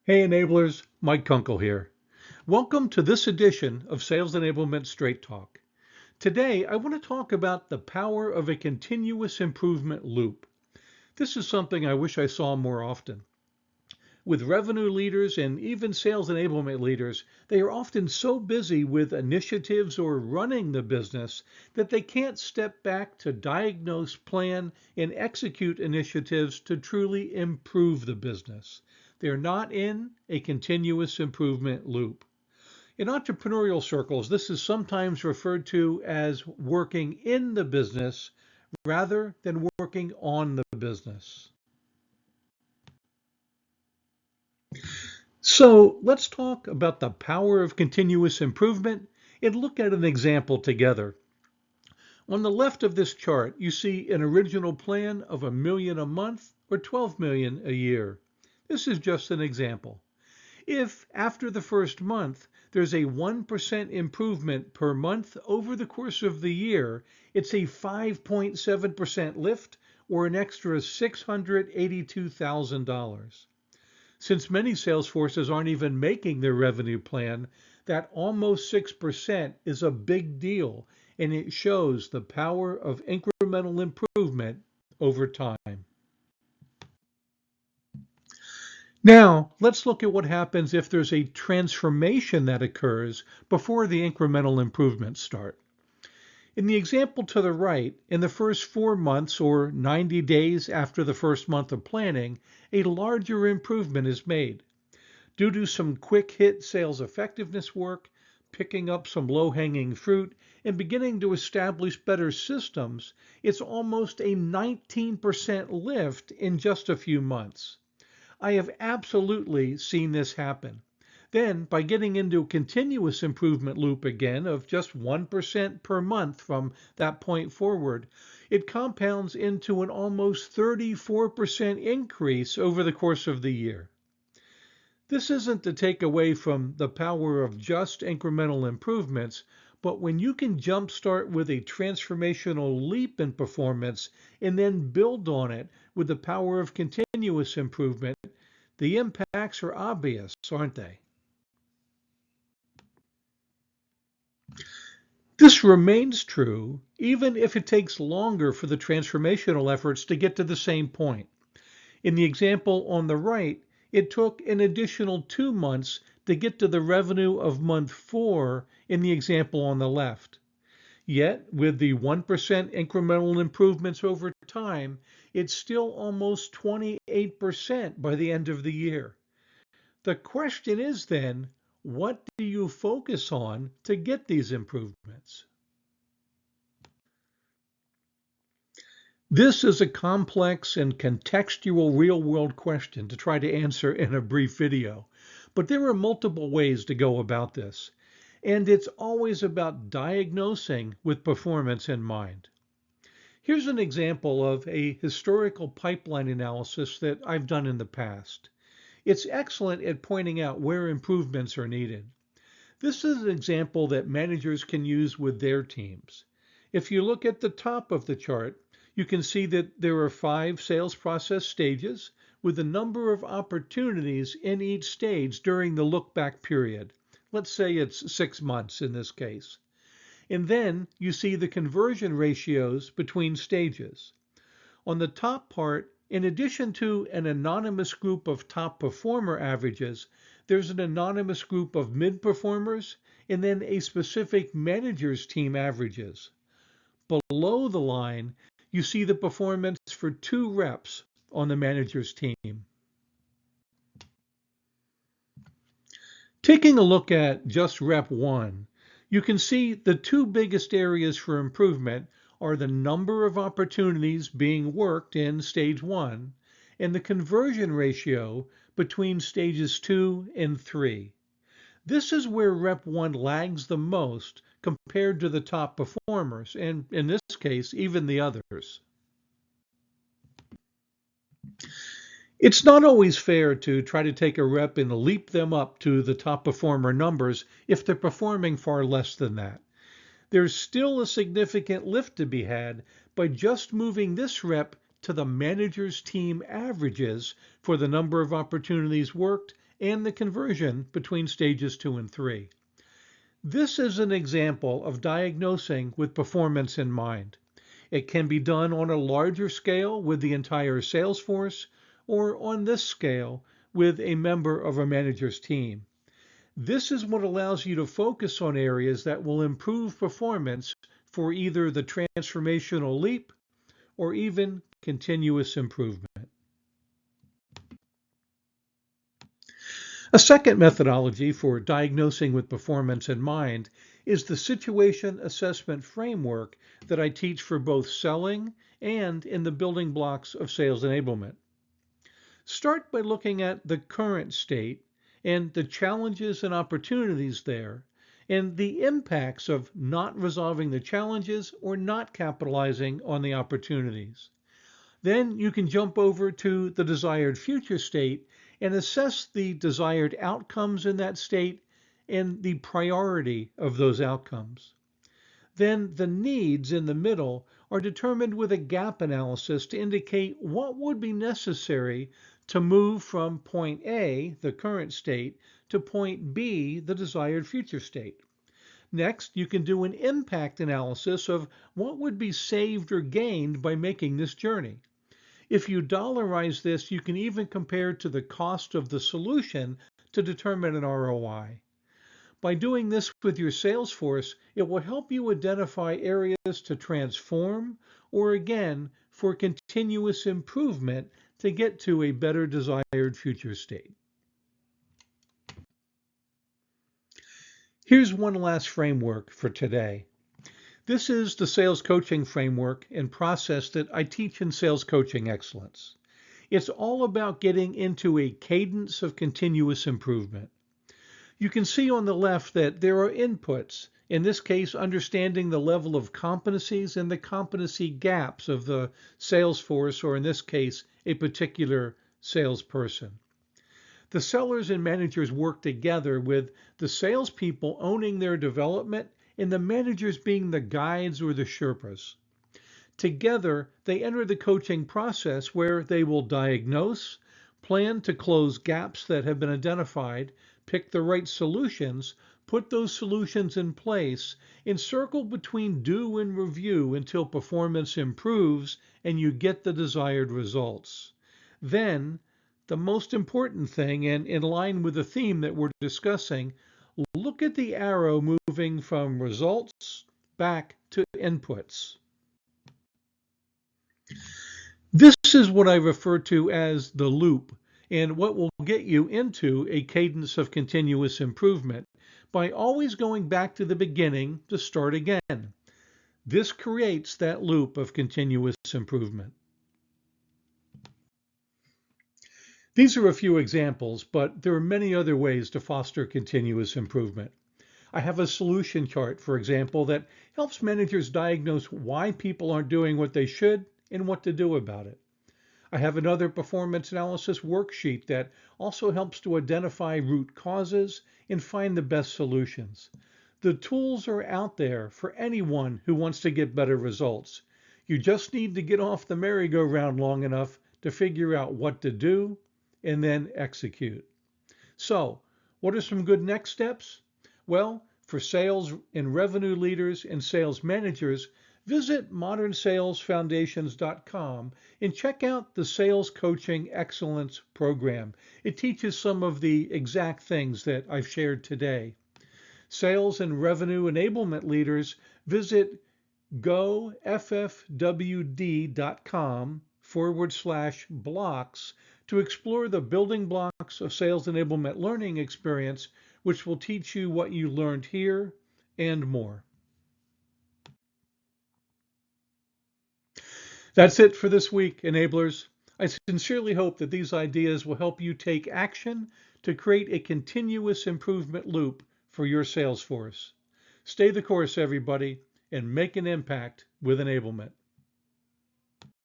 Hey enablers, Mike Kunkle here. Welcome to this edition of Sales Enablement Straight Talk. Today, I want to talk about the power of a continuous improvement loop. This is something I wish I saw more often. With revenue leaders and even sales enablement leaders, they are often so busy with initiatives or running the business that they can't step back to diagnose, plan, and execute initiatives to truly improve the business. They're not in a continuous improvement loop. In entrepreneurial circles, this is sometimes referred to as working in the business rather than working on the business. So let's talk about the power of continuous improvement and look at an example together. On the left of this chart, you see an original plan of $1 million a month or $12 million a year. This is just an example. If after the first month there's a 1% improvement per month over the course of the year, it's a 5.7% lift or an extra $682,000. Since many sales forces aren't even making their revenue plan, that almost 6% is a big deal, and it shows the power of incremental improvement over time. Now, let's look at what happens if there's a transformation that occurs before the incremental improvements start. In the example to the right, in the first 4 months or 90 days after the first month of planning, a larger improvement is made. Due to some quick hit sales effectiveness work, picking up some low-hanging fruit, and beginning to establish better systems, it's almost a 19% lift in just a few months. I have absolutely seen this happen. Then, by getting into a continuous improvement loop again of just 1% per month from that point forward, it compounds into an almost 34% increase over the course of the year. This isn't to take away from the power of just incremental improvements, but when you can jumpstart with a transformational leap in performance and then build on it with the power of continuous improvement, the impacts are obvious, aren't they? This remains true even if it takes longer for the transformational efforts to get to the same point. In the example on the right, it took an additional 2 months to get to the revenue of month 4 in the example on the left. Yet, with the 1% incremental improvements over time, it's still almost 28% by the end of the year. The question is then, what do you focus on to get these improvements? This is a complex and contextual real-world question to try to answer in a brief video, but there are multiple ways to go about this, and it's always about diagnosing with performance in mind. Here's an example of a historical pipeline analysis that I've done in the past. It's excellent at pointing out where improvements are needed. This is an example that managers can use with their teams. If you look at the top of the chart, you can see that there are 5 sales process stages with a number of opportunities in each stage during the look-back period. Let's say it's 6 months in this case. And then you see the conversion ratios between stages. On the top part, in addition to an anonymous group of top performer averages, there's an anonymous group of mid-performers and then a specific manager's team averages. Below the line, you see the performance for 2 reps on the manager's team. Taking a look at just rep 1, you can see the 2 biggest areas for improvement are the number of opportunities being worked in stage 1 and the conversion ratio between stages 2 and 3. This is where rep 1 lags the most compared to the top performers, and in this case, even the others. It's not always fair to try to take a rep and leap them up to the top performer numbers if they're performing far less than that. There's still a significant lift to be had by just moving this rep to the manager's team averages for the number of opportunities worked and the conversion between stages 2 and 3. This is an example of diagnosing with performance in mind. It can be done on a larger scale with the entire sales force, or on this scale with a member of a manager's team. This is what allows you to focus on areas that will improve performance for either the transformational leap or even continuous improvement. A second methodology for diagnosing with performance in mind is the situation assessment framework that I teach for both selling and in the building blocks of sales enablement. Start by looking at the current state and the challenges and opportunities there, and the impacts of not resolving the challenges or not capitalizing on the opportunities. Then you can jump over to the desired future state and assess the desired outcomes in that state and the priority of those outcomes. Then the needs in the middle are determined with a gap analysis to indicate what would be necessary to move from point A, the current state, to point B, the desired future state. Next, you can do an impact analysis of what would be saved or gained by making this journey. If you dollarize this, you can even compare to the cost of the solution to determine an ROI. By doing this with your sales force, it will help you identify areas to transform or, again, for continuous improvement to get to a better desired future state. Here's one last framework for today. This is the sales coaching framework and process that I teach in Sales Coaching Excellence. It's all about getting into a cadence of continuous improvement. You can see on the left that there are inputs, in this case understanding the level of competencies and the competency gaps of the sales force, or in this case, a particular salesperson. The sellers and managers work together with the salespeople owning their development and the managers being the guides or the Sherpas. Together, they enter the coaching process where they will diagnose, plan to close gaps that have been identified, pick the right solutions, put those solutions in place, and circle between do and review until performance improves and you get the desired results. Then, the most important thing, and in line with the theme that we're discussing, look at the arrow moving from results back to inputs. This is what I refer to as the loop, and what will get you into a cadence of continuous improvement by always going back to the beginning to start again. This creates that loop of continuous improvement. These are a few examples, but there are many other ways to foster continuous improvement. I have a solution chart, for example, that helps managers diagnose why people aren't doing what they should and what to do about it. I have another performance analysis worksheet that also helps to identify root causes and find the best solutions. The tools are out there for anyone who wants to get better results. You just need to get off the merry-go-round long enough to figure out what to do and then execute. So, what are some good next steps? Well, for sales and revenue leaders and sales managers, visit modernsalesfoundations.com and check out the Sales Coaching Excellence program. It teaches some of the exact things that I've shared today. Sales and revenue enablement leaders, visit goffwd.com/blocks to explore the building blocks of sales enablement learning experience, which will teach you what you learned here and more. That's it for this week, enablers. I sincerely hope that these ideas will help you take action to create a continuous improvement loop for your sales force. Stay the course, everybody, and make an impact with enablement.